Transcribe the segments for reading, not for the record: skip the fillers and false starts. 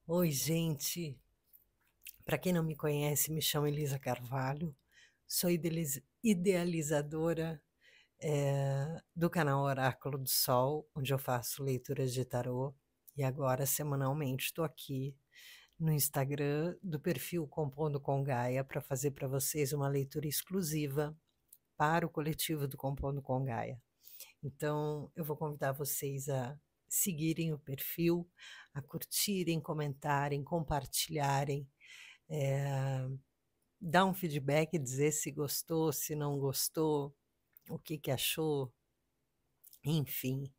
Oi, gente. Para quem não me conhece, me chamo Elisa Carvalho, sou idealizadora do canal Oráculo do Sol, onde eu faço leituras de tarô, e agora, semanalmente, estou aqui no Instagram do perfil Compondo com Gaia para fazer para vocês uma leitura exclusiva para o coletivo do Compondo com Gaia. Então, eu vou convidar vocês a seguirem o perfil, a curtirem, comentarem, compartilharem, dar um feedback, dizer se gostou, se não gostou, o que achou, enfim.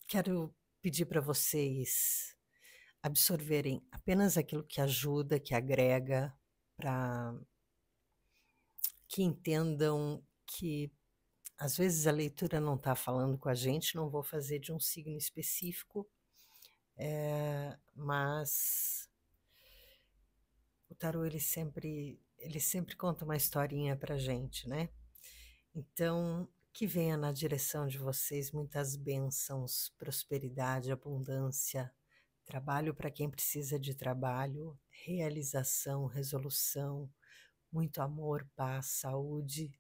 Quero pedir para vocês absorverem apenas aquilo que ajuda, que agrega, para que entendam que às vezes a leitura não está falando com a gente, não vou fazer de um signo específico, mas o tarô ele sempre conta uma historinha para gente, né? Então, que venha na direção de vocês muitas bênçãos, prosperidade, abundância, trabalho para quem precisa de trabalho, realização, resolução, muito amor, paz, saúde,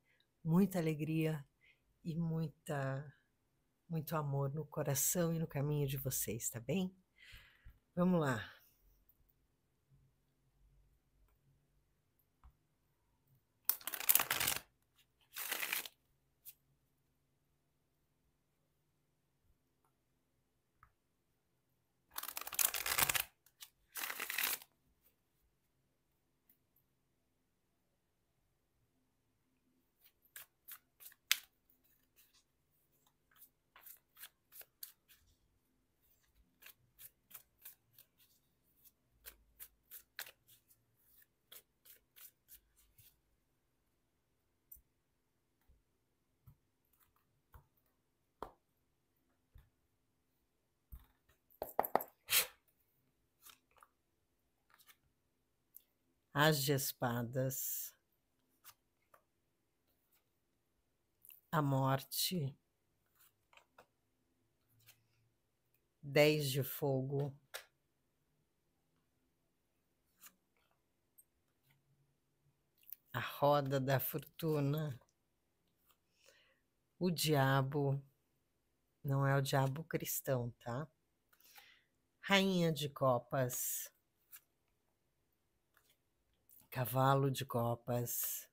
muita alegria e muito amor no coração e no caminho de vocês, tá bem? Vamos lá. As de espadas, a morte, 10 de fogo, a roda da fortuna, o diabo, não é o diabo cristão, tá? Rainha de copas, cavalo de copas,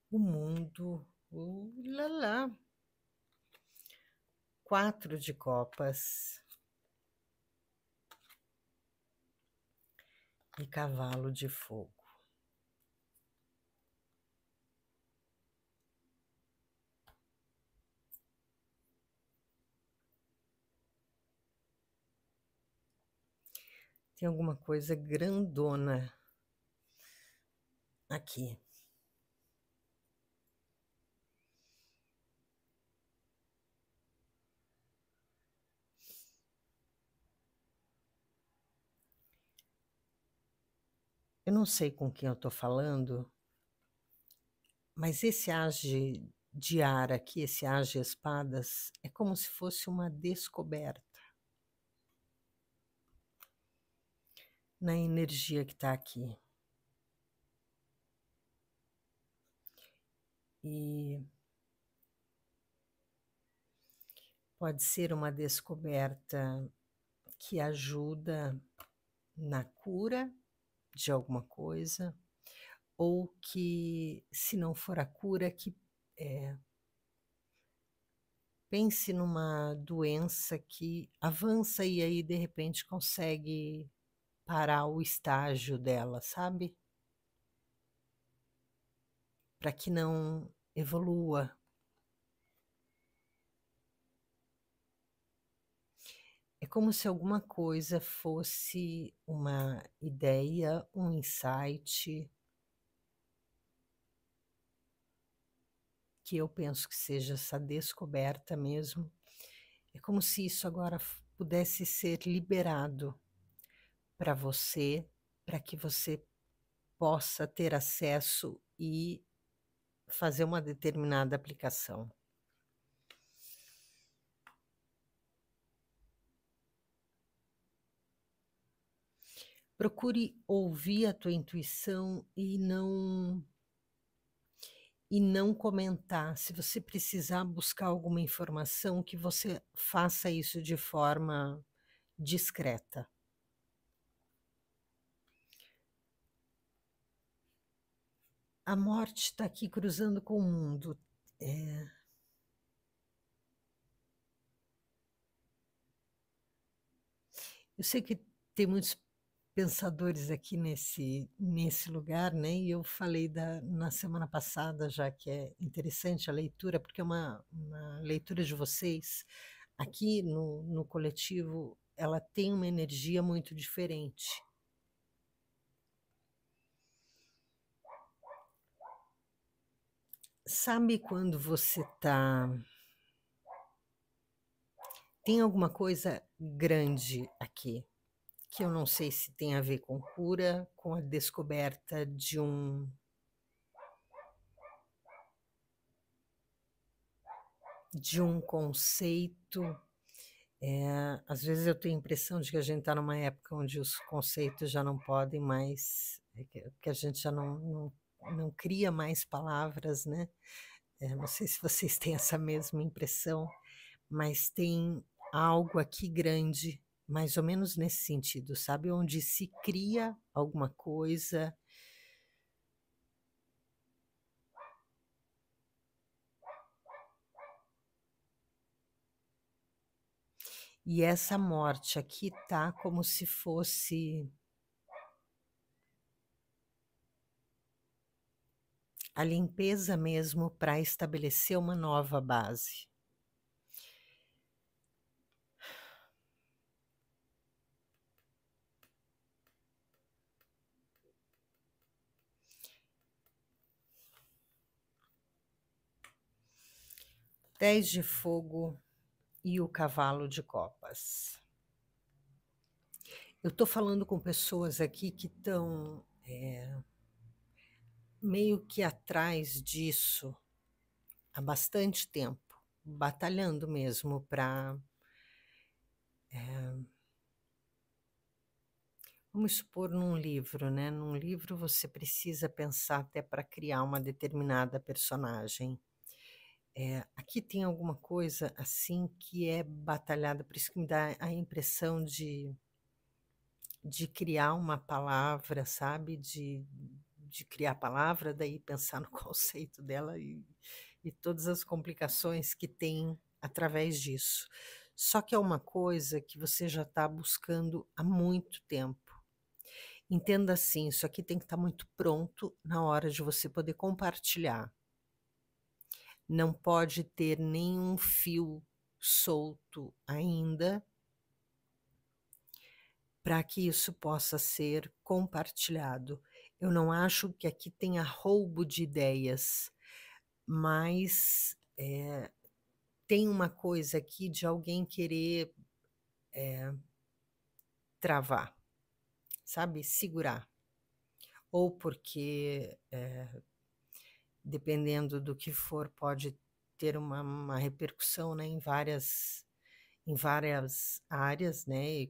o mundo, lá, 4 de copas e cavalo de fogo. Tem alguma coisa grandona aqui. Eu não sei com quem eu estou falando, mas esse as de ar aqui, esse as de espadas, é como se fosse uma descoberta na energia que está aqui. E pode ser uma descoberta que ajuda na cura de alguma coisa, ou que, se não for a cura, que pense numa doença que avança e aí de repente consegue parar o estágio dela, sabe? Para que não evolua. É como se alguma coisa fosse uma ideia, um insight, que eu penso que seja essa descoberta mesmo. É como se isso agora pudesse ser liberado para você, para que você possa ter acesso e fazer uma determinada aplicação. procure ouvir a tua intuição e não comentar. Se você precisar buscar alguma informação, que você faça isso de forma discreta. A morte está aqui cruzando com o mundo. Eu sei que tem muitos pensadores aqui nesse lugar, né? E eu falei na semana passada, já que é interessante a leitura, porque é uma leitura de vocês aqui no coletivo, ela tem uma energia muito diferente. Sabe quando você tem alguma coisa grande aqui, que eu não sei se tem a ver com cura, com a descoberta de um conceito. Às vezes eu tenho a impressão de que a gente está numa época onde os conceitos já não podem mais, que a gente já não cria mais palavras, né? Não sei se vocês têm essa mesma impressão, mas tem algo aqui grande, mais ou menos nesse sentido, sabe? Onde se cria alguma coisa. E essa morte aqui tá como se fosse a limpeza mesmo para estabelecer uma nova base. Dez de fogo e o cavalo de copas. Eu estou falando com pessoas aqui que estão meio que atrás disso há bastante tempo, batalhando mesmo para. Vamos supor num livro, né? Num livro você precisa pensar até para criar uma determinada personagem. Aqui tem alguma coisa assim que é batalhada, por isso que me dá a impressão de criar uma palavra, sabe? De criar a palavra, daí pensar no conceito dela e todas as complicações que tem através disso. Só que é uma coisa que você já está buscando há muito tempo. Entenda assim, isso aqui tem que estar muito pronto na hora de você poder compartilhar. Não pode ter nenhum fio solto ainda para que isso possa ser compartilhado. Eu não acho que aqui tenha roubo de ideias, mas tem uma coisa aqui de alguém querer travar, sabe? Segurar. Ou porque, dependendo do que for, pode ter uma repercussão, né, em várias áreas, né,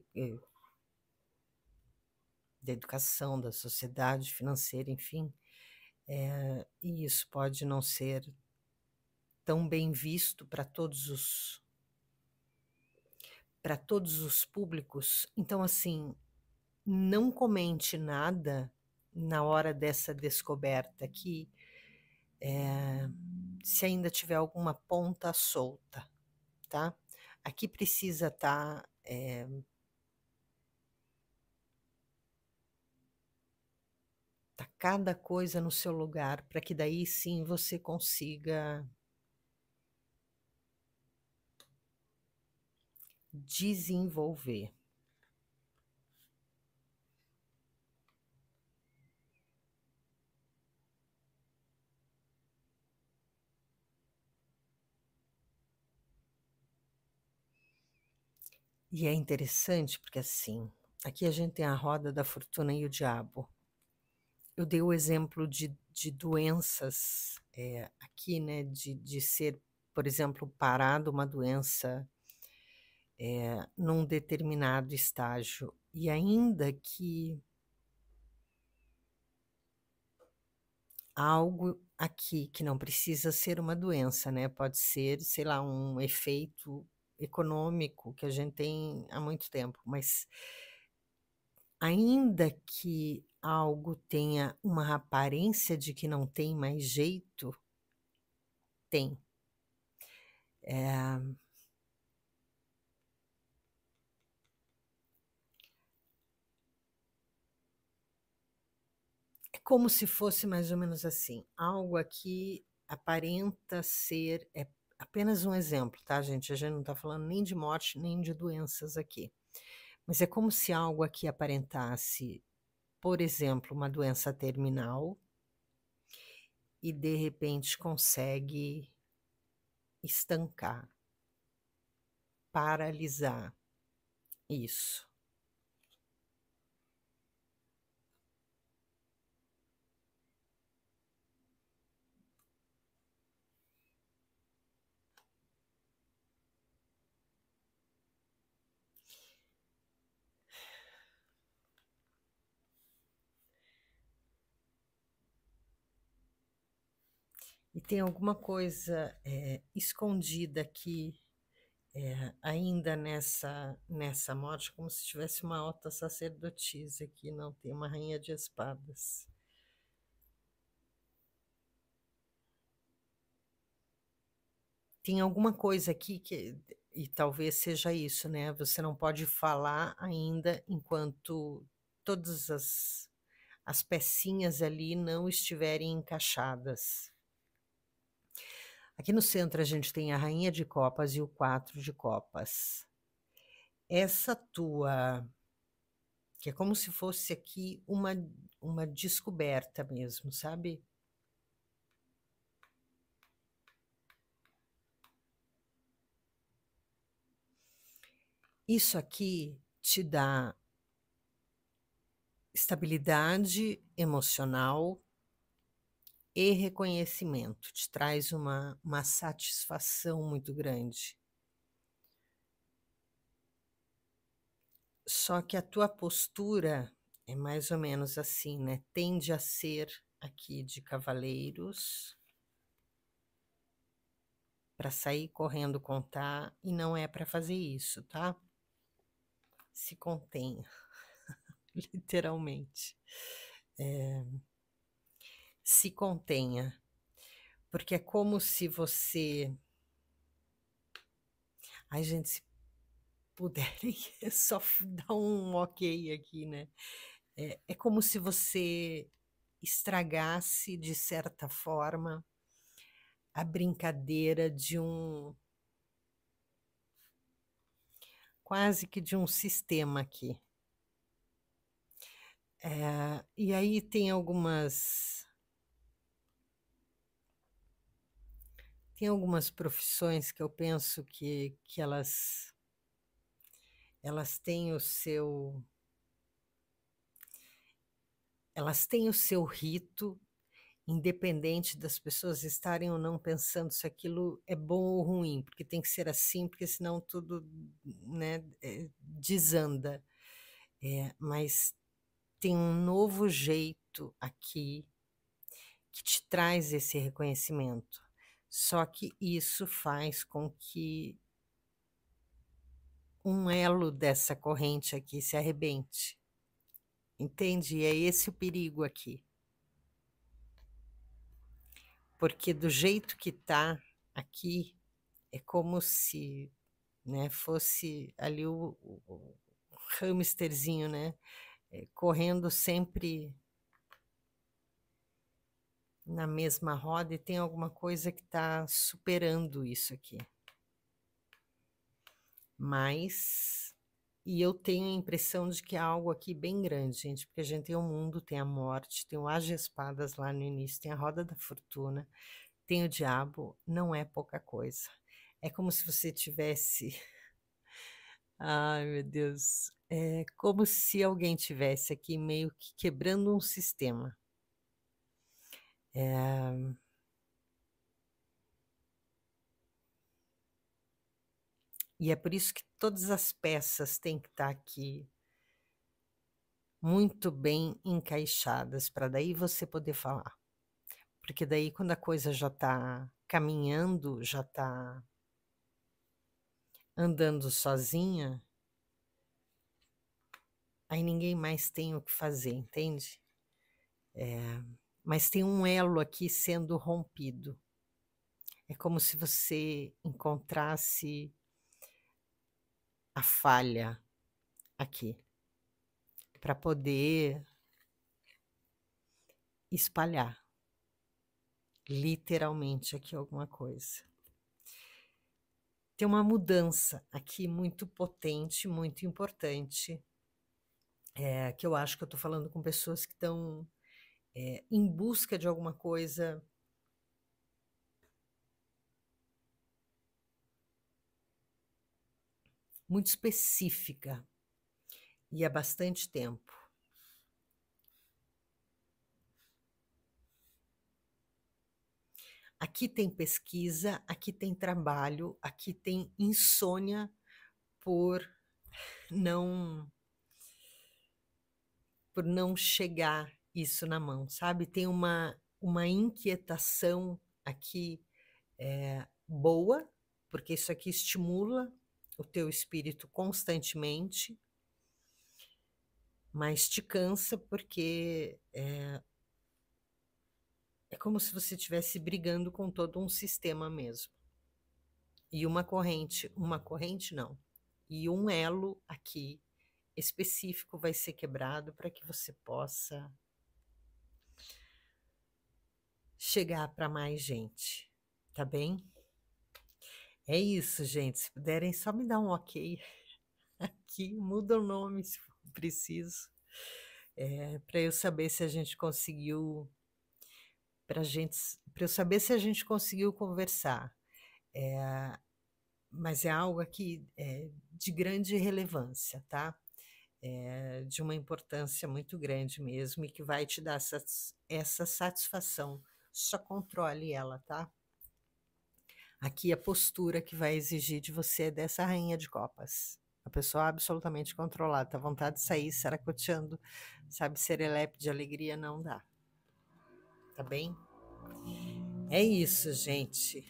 da educação, da sociedade, financeira, enfim. E isso pode não ser tão bem visto para todos os públicos. Então, assim, não comente nada na hora dessa descoberta aqui, se ainda tiver alguma ponta solta, tá? Aqui precisa estar tá cada coisa no seu lugar, para que daí sim você consiga desenvolver. E é interessante porque, assim, aqui a gente tem a roda da fortuna e o diabo. Eu dei o exemplo de doenças aqui, né? De ser, por exemplo, parado uma doença num determinado estágio. E ainda que algo aqui que não precisa ser uma doença, né, pode ser, sei lá, um efeito econômico que a gente tem há muito tempo, mas ainda que algo tenha uma aparência de que não tem mais jeito, tem. Eh, é como se fosse mais ou menos assim, algo aqui aparenta ser apenas um exemplo, tá, gente? A gente não está falando nem de morte, nem de doenças aqui. Mas é como se algo aqui aparentasse, por exemplo, uma doença terminal e de repente consegue estancar, paralisar isso. E tem alguma coisa escondida aqui, ainda nessa morte, como se tivesse uma alta sacerdotisa aqui, não tem uma rainha de espadas. Tem alguma coisa aqui e talvez seja isso, né, você não pode falar ainda enquanto todas as pecinhas ali não estiverem encaixadas. Aqui no centro a gente tem a rainha de copas e o 4 de copas. Essa tua que é como se fosse aqui uma descoberta mesmo, sabe? Isso aqui te dá estabilidade emocional e reconhecimento, te traz uma satisfação muito grande. Só que a tua postura é mais ou menos assim, né? Tende a ser aqui de cavaleiros para sair correndo contar e não é para fazer isso, tá? Se contenha, literalmente. Se contenha, porque é como se você. Ai, gente, se puderem, é só dar um ok aqui, né? É como se você estragasse, de certa forma, a brincadeira de quase que de um sistema aqui. E aí tem algumas profissões que eu penso que elas têm o seu elas têm o seu rito, independente das pessoas estarem ou não pensando se aquilo é bom ou ruim, porque tem que ser assim, porque senão tudo, né, desanda. Mas tem um novo jeito aqui que te traz esse reconhecimento. Só que isso faz com que um elo dessa corrente aqui se arrebente. Entende? E é esse o perigo aqui. Porque do jeito que tá aqui, é como se, né, fosse ali o hamsterzinho, né, correndo sempre na mesma roda e tem alguma coisa que está superando isso aqui. Mas, e eu tenho a impressão de que há algo aqui bem grande, gente, porque a gente tem o mundo, tem a morte, tem o As de Espadas lá no início, tem a Roda da Fortuna, tem o Diabo, não é pouca coisa. É como se você tivesse. Ai, meu Deus. É como se alguém tivesse aqui meio que quebrando um sistema. E é por isso que todas as peças têm que estar aqui muito bem encaixadas, para daí você poder falar. porque daí quando a coisa já está caminhando, já está andando sozinha, aí ninguém mais tem o que fazer, entende? Mas tem um elo aqui sendo rompido. É como se você encontrasse a falha aqui, para poder espalhar, literalmente aqui alguma coisa. Tem uma mudança aqui muito potente, muito importante, que eu acho que eu estou falando com pessoas que estão, em busca de alguma coisa muito específica, e há bastante tempo. Aqui tem pesquisa, aqui tem trabalho, aqui tem insônia por não chegar isso na mão, sabe? Tem uma inquietação aqui, boa, porque isso aqui estimula o teu espírito constantemente, mas te cansa porque é como se você estivesse brigando com todo um sistema mesmo. E uma corrente não, e um elo aqui específico vai ser quebrado para que você possa chegar para mais gente, tá bem? É isso, gente. Se puderem, só me dá um ok aqui, muda o nome se for preciso, para eu saber se a gente conseguiu, para eu saber se a gente conseguiu conversar. Mas é algo aqui de grande relevância, tá? De uma importância muito grande mesmo e que vai te dar essa satisfação. Só controle ela, tá? Aqui a postura que vai exigir de você é dessa rainha de copas. A pessoa absolutamente controlada, tá vontade de sair, saracoteando, sabe, serelepe de alegria, não dá. Tá bem? É isso, gente.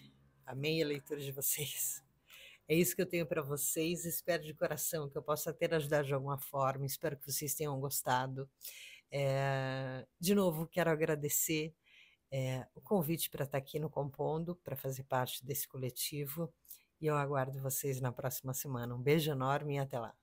Amei a leitura de vocês. É isso que eu tenho para vocês. Espero de coração que eu possa ter ajudado de alguma forma. Espero que vocês tenham gostado. De novo, quero agradecer o convite para estar aqui no Compondo, para fazer parte desse coletivo. E eu aguardo vocês na próxima semana. Um beijo enorme e até lá.